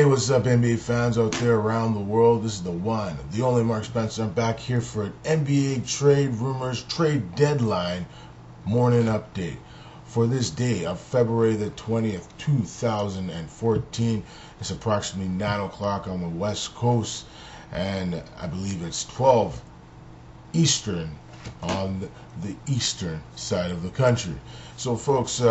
Hey, what's up, NBA fans out there around the world? This is the one, the only Mark Spencer. I'm back here for an NBA trade rumors, trade deadline morning update for this day of February the 20th, 2014. It's approximately 9 o'clock on the West Coast, and I believe it's 12 Eastern on the eastern side of the country. So, folks,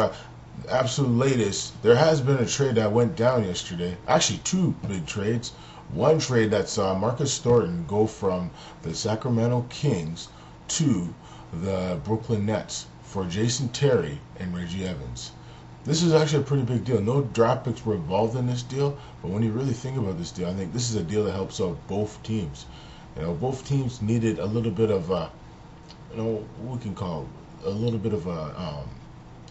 absolute latest, there has been a trade that went down yesterday. Actually, two big trades. One trade that saw Marcus Thornton go from the Sacramento Kings to the Brooklyn Nets for Jason Terry and Reggie Evans. This is actually a pretty big deal. No draft picks were involved in this deal, but when you really think about this deal, I think this is a deal that helps out both teams. You know, both teams needed a little bit of a, what we can call a little bit of a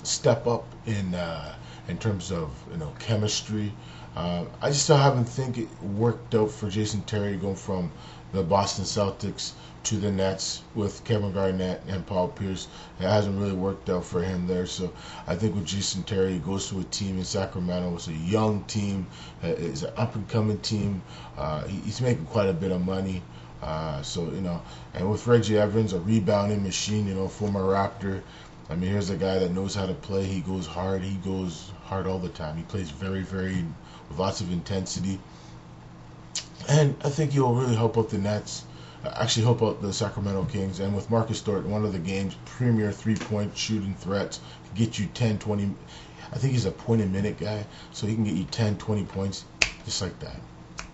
step up in terms of chemistry. I just still haven't think it worked out for Jason Terry going from the Boston Celtics to the Nets with Kevin Garnett and Paul Pierce. It hasn't really worked out for him there. So I think with Jason Terry, he goes to a team in Sacramento. It's a young team. It's an up-and-coming team. He's making quite a bit of money. And with Reggie Evans, a rebounding machine, former Raptor. I mean, here's a guy that knows how to play. He goes hard. He goes hard all the time. He plays very, very, with lots of intensity. And I think he'll really help out the Nets. Actually help out the Sacramento Kings. And with Marcus Thornton, one of the game's premier three-point shooting threats, can get you 10, 20. I think he's a point-a-minute guy, so he can get you 10, 20 points just like that.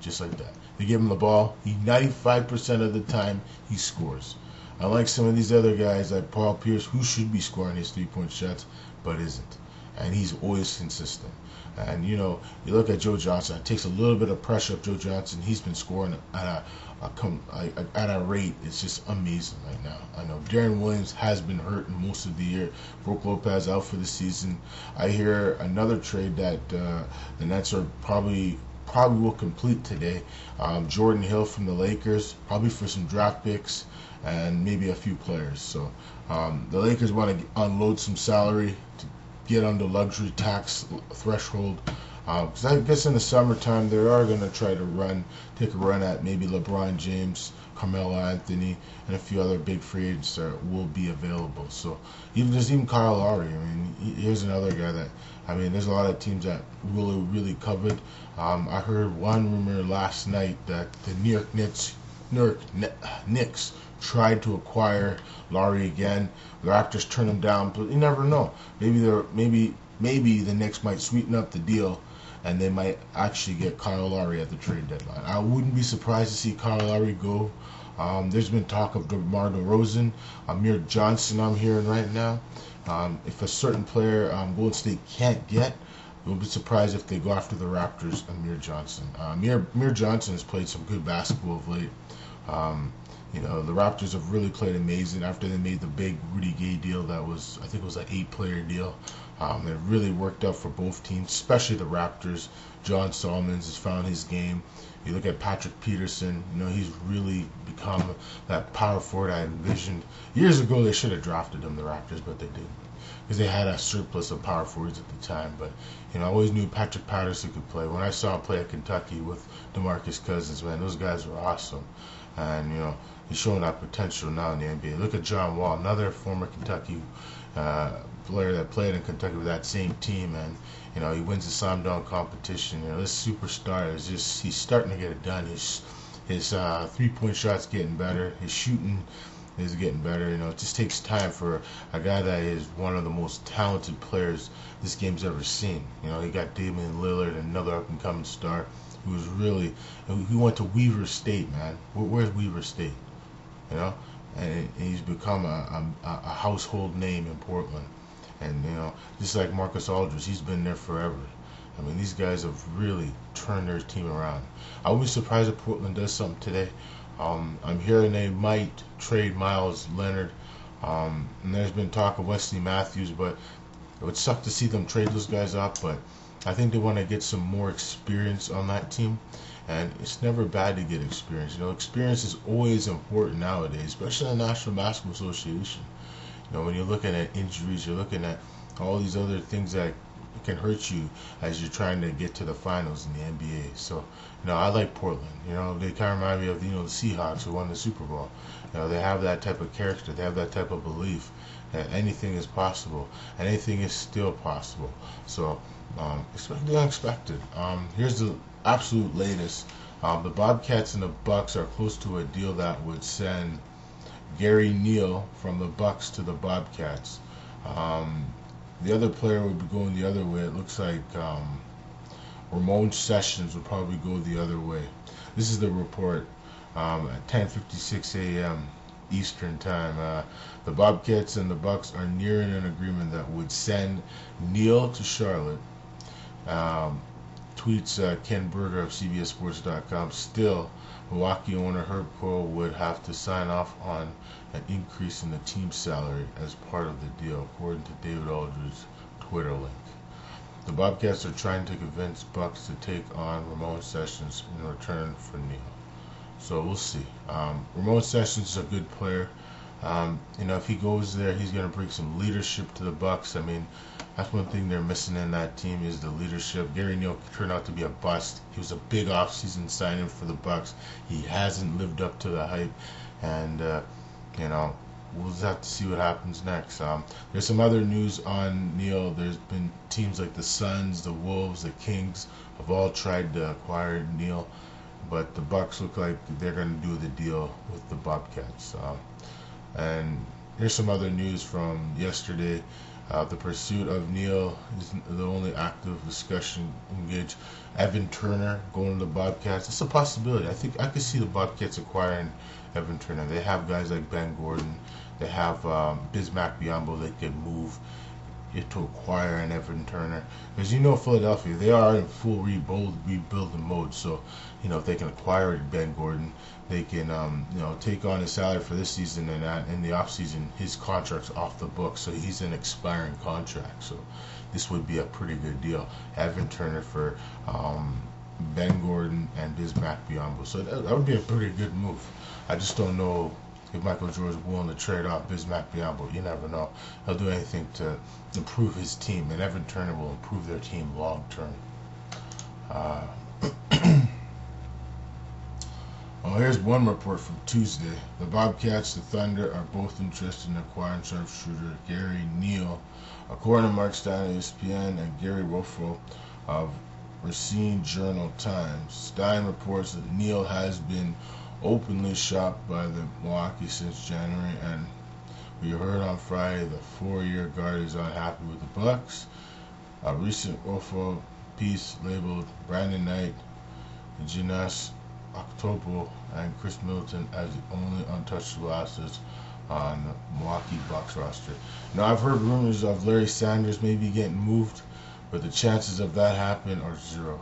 Just like that. They give him the ball. 95% of the time, he scores. Unlike some of these other guys like Paul Pierce, who should be scoring his three-point shots, but isn't. And he's always consistent. And, you look at Joe Johnson. It takes a little bit of pressure off Joe Johnson. He's been scoring at a rate. It's just amazing right now. I know Darren Williams has been hurt most of the year. Brook Lopez out for the season. I hear another trade that the Nets are probably will complete today. Jordan Hill from the Lakers, probably for some draft picks and maybe a few players. So the Lakers want to unload some salary to get under luxury tax threshold. Because I guess in the summertime they are going to try to take a run at maybe LeBron James, Carmelo Anthony, and a few other big free agents that will be available. So there's even Kyle Lowry. I mean, here's another guy that, there's a lot of teams that really covered. I heard one rumor last night that the New York Knicks tried to acquire Lowry again. The Raptors turned him down, but you never know. Maybe the Knicks might sweeten up the deal, and they might actually get Kyle Lowry at the trade deadline. I wouldn't be surprised to see Kyle Lowry go. There's been talk of DeMar DeRozan, Amir Johnson. I'm hearing right now. If a certain player Golden State can't get, you'll be surprised if they go after the Raptors. Amir Johnson. Amir Johnson has played some good basketball of late. The Raptors have really played amazing after they made the big Rudy Gay deal. That was, I think it was an 8-player deal. It really worked out for both teams, especially the Raptors. John Solomons has found his game. You look at Patrick Peterson, he's really become that power forward I envisioned. Years ago, they should have drafted him, the Raptors, but they didn't, because they had a surplus of power forwards at the time. But, I always knew Patrick Patterson could play. When I saw him play at Kentucky with DeMarcus Cousins, man, those guys were awesome. And, he's showing that potential now in the NBA. Look at John Wall, another former Kentucky player that played in Kentucky with that same team, and he wins the slam dunk competition. This superstar he's starting to get it done. His 3-point shot's getting better. His shooting is getting better. It just takes time for a guy that is one of the most talented players this game's ever seen. He got Damian Lillard, another up and coming star, he went to Weaver State, man. Where's Weaver State? And he's become a household name in Portland. And, just like Marcus Aldridge, he's been there forever. These guys have really turned their team around. I wouldn't be surprised if Portland does something today. I'm hearing they might trade Miles Leonard. And there's been talk of Wesley Matthews, but it would suck to see them trade those guys up. But I think they want to get some more experience on that team. And it's never bad to get experience. Experience is always important nowadays, especially in the National Basketball Association. When you're looking at injuries, you're looking at all these other things that can hurt you as you're trying to get to the finals in the NBA. So, I like Portland. They kind of remind me of the Seahawks who won the Super Bowl. They have that type of character. They have that type of belief that anything is possible. Anything is still possible. So, expect the unexpected. Here's the absolute latest. The Bobcats and the Bucks are close to a deal that would send Gary Neal from the Bucks to the Bobcats. The other player would be going the other way. It looks like Ramon Sessions would probably go the other way. This is the report at 10:56 a.m. Eastern Time. The Bobcats and the Bucks are nearing an agreement that would send Neal to Charlotte. Tweets Ken Berger of CBSSports.com. Still, Milwaukee owner Herb Kohl would have to sign off on an increase in the team's salary as part of the deal, according to David Aldridge's Twitter link. The Bobcats are trying to convince Bucks to take on Ramon Sessions in return for Neal. So we'll see. Ramon Sessions is a good player. If he goes there, he's going to bring some leadership to the Bucks. I mean, that's one thing they're missing in that team is the leadership. Gary Neal turned out to be a bust. He was a big offseason signing for the Bucks. He hasn't lived up to the hype, and we'll just have to see what happens next. There's some other news on Neal. There's been teams like the Suns, the Wolves, the Kings have all tried to acquire Neal, but the Bucks look like they're going to do the deal with the Bobcats. And here's some other news from yesterday. The pursuit of Neal is the only active discussion engaged. Evan Turner going to the Bobcats. It's a possibility. I think I could see the Bobcats acquiring Evan Turner. They have guys like Ben Gordon. They have Bismack Biyombo. They can move it to acquire an Evan Turner. Because Philadelphia, they are in full rebuilding mode. So, if they can acquire Ben Gordon, they can take on his salary for this season, and in the offseason, his contract's off the books, so he's an expiring contract. So this would be a pretty good deal. Evan Turner for Ben Gordon and Bismack Biyombo. So that would be a pretty good move. I just don't know if Michael Jordan's willing to trade off Bismack Biyombo. You never know. He'll do anything to improve his team, and Evan Turner will improve their team long term. Well, here's one report from Tuesday. The Bobcats, the Thunder, are both interested in acquiring sharpshooter Gary Neal. According to Mark Stein of ESPN and Gary Wolfo of Racine Journal-Times, Stein reports that Neal has been openly shopped by the Milwaukee since January, and we heard on Friday the four-year guard is unhappy with the Bucks. A recent Wolfo piece labeled Brandon Knight, Giannis Octopo, and Chris Middleton as the only untouchable assets on the Milwaukee Bucks roster. Now, I've heard rumors of Larry Sanders maybe getting moved, but the chances of that happening are zero.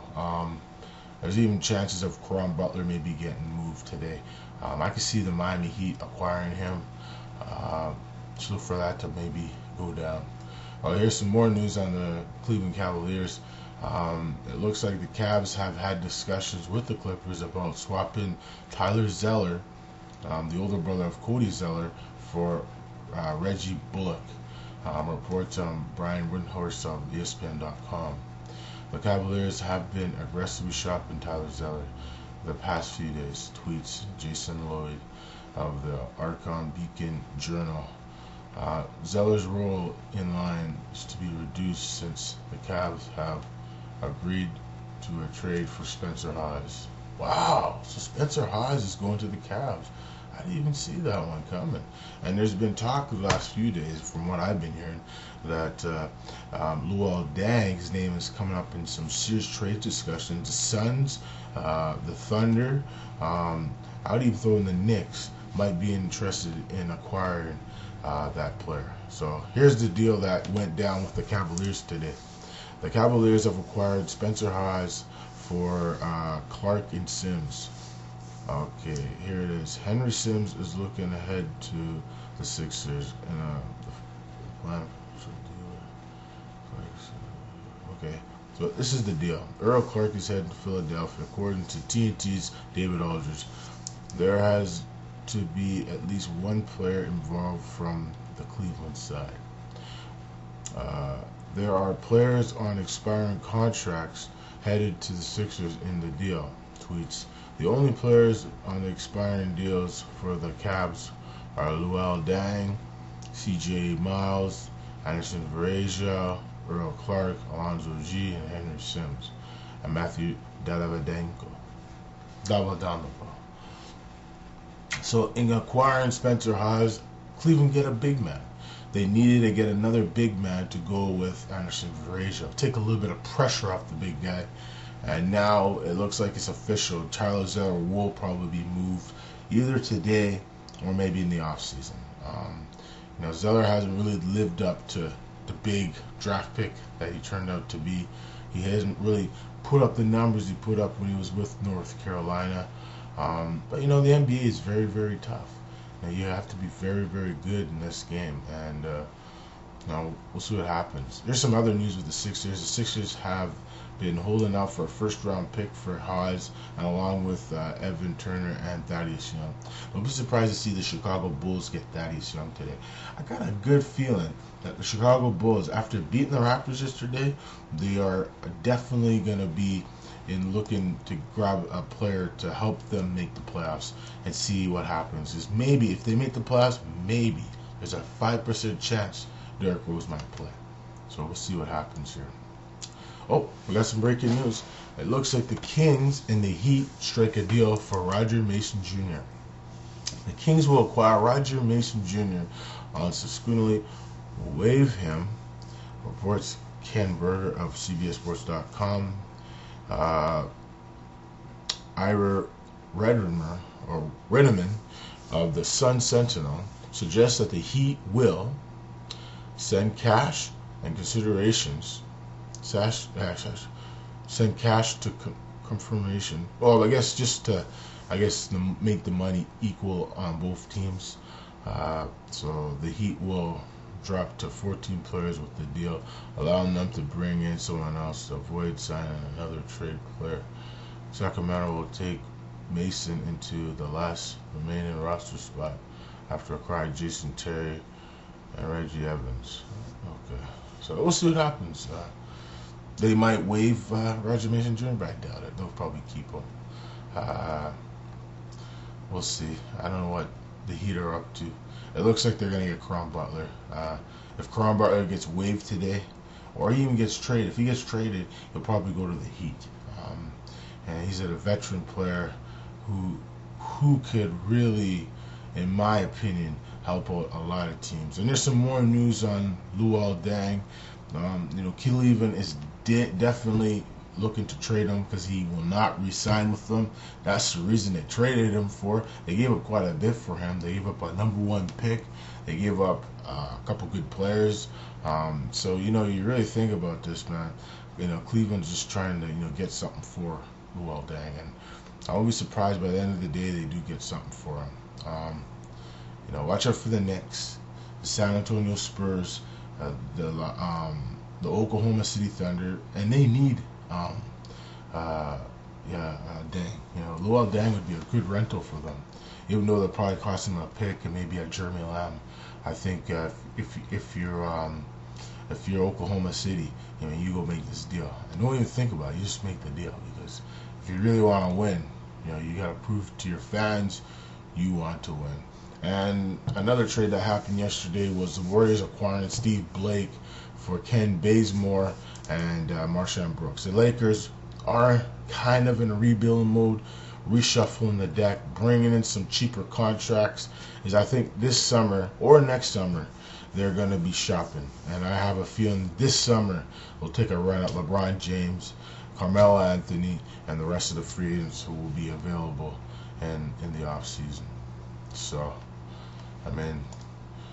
There's even chances of Caron Butler maybe getting moved today. I could see the Miami Heat acquiring him, so for that to maybe go down. Here's some more news on the Cleveland Cavaliers. It looks like the Cavs have had discussions with the Clippers about swapping Tyler Zeller, the older brother of Cody Zeller, for Reggie Bullock. Reports on Brian Windhorst of ESPN.com. The Cavaliers have been aggressively shopping Tyler Zeller the past few days, tweets Jason Lloyd of the Archon Beacon Journal. Zeller's role in line is to be reduced since the Cavs have agreed to a trade for Spencer Hawes. Wow, so Spencer Hawes is going to the Cavs. I didn't even see that one coming. And there's been talk the last few days, from what I've been hearing, that Luol Deng, his name is coming up in some serious trade discussions. The Suns, the Thunder, I would even throw in the Knicks, might be interested in acquiring that player. So here's the deal that went down with the Cavaliers today. The Cavaliers have acquired Spencer Hawes for Clark and Sims. Okay, here it is. Henry Sims is looking ahead to the Sixers. Okay, so this is the deal. Earl Clark is heading to Philadelphia. According to TNT's David Aldridge, there has to be at least one player involved from the Cleveland side. there are players on expiring contracts headed to the Sixers in the deal. Tweets: the only players on the expiring deals for the Cavs are Luol Deng, C.J. Miles, Anderson Varejao, Earl Clark, Alonzo G, and Henry Sims, and Matthew Dellavedova. So in acquiring Spencer Hawes, Cleveland get a big man. They needed to get another big man to go with Anderson Varejao, take a little bit of pressure off the big guy. And now it looks like it's official. Tyler Zeller will probably be moved either today or maybe in the offseason. Zeller hasn't really lived up to the big draft pick that he turned out to be. He hasn't really put up the numbers he put up when he was with North Carolina. But the NBA is very, very tough. You have to be very, very good in this game, and we'll see what happens. There's some other news with the Sixers. The Sixers have been holding out for a first-round pick for Hawes, and along with Evan Turner and Thaddeus Young. Don't be surprised to see the Chicago Bulls get Thaddeus Young today. I got a good feeling that the Chicago Bulls, after beating the Raptors yesterday, they are definitely going to be looking to grab a player to help them make the playoffs and see what happens. Is maybe if they make the playoffs, maybe there's a 5% chance Derrick Rose might play. So we'll see what happens here. Oh, we got some breaking news. It looks like the Kings and the Heat strike a deal for Roger Mason Jr. The Kings will acquire Roger Mason Jr. Subsequently waive him, reports Ken Berger of CBSSports.com. Ira Redeman of the Sun Sentinel suggests that the Heat will send cash and considerations. Send cash to confirmation. Well, I guess just to make the money equal on both teams. So the Heat will drop to 14 players with the deal, allowing them to bring in someone else to avoid signing another trade player. Sacramento will take Mason into the last remaining roster spot after acquiring Jason Terry and Reggie Evans. Okay, so we'll see what happens. They might waive Roger Mason Jr., but I doubt it. They'll probably keep him. We'll see. I don't know what the Heat are up to. It looks like they're going to get Caron Butler. If Caron Butler gets waived today, or he even gets traded, if he gets traded, he'll probably go to the Heat. And he's a veteran player who could really, in my opinion, help out a lot of teams. And there's some more news on Luol Deng. Cleveland is definitely looking to trade him because he will not re-sign with them. That's the reason they traded him for. They gave up quite a bit for him. They gave up a #1 pick. They gave up a couple good players. So you really think about this, man. Cleveland's just trying to get something for Luol Deng, and I won't be surprised by the end of the day they do get something for him. Watch out for the Knicks, the San Antonio Spurs, the Oklahoma City Thunder, and they need Deng. Luol Deng would be a good rental for them, even though they'll probably cost him a pick and maybe a Jeremy Lamb. I think if you're Oklahoma City, you go make this deal, and don't even think about it. You just make the deal, because if you really want to win, you got to prove to your fans you want to win. And another trade that happened yesterday was the Warriors acquiring Steve Blake for Ken Bazemore and Marshawn Brooks. The Lakers are kind of in a rebuilding mode, reshuffling the deck, bringing in some cheaper contracts. Is I think this summer or next summer they're going to be shopping, and I have a feeling this summer we'll take a run at LeBron James, Carmelo Anthony, and the rest of the free agents who will be available in the off season. So,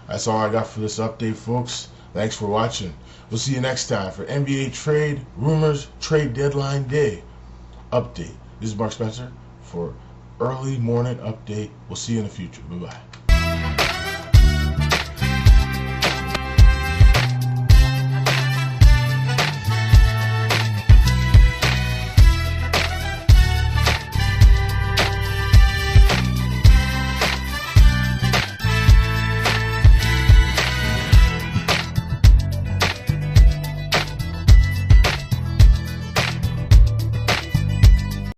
that's all I got for this update, folks. Thanks for watching. We'll see you next time for NBA trade rumors, trade deadline day update. This is Mark Spencer for Early Morning Update. We'll see you in the future. Bye-bye.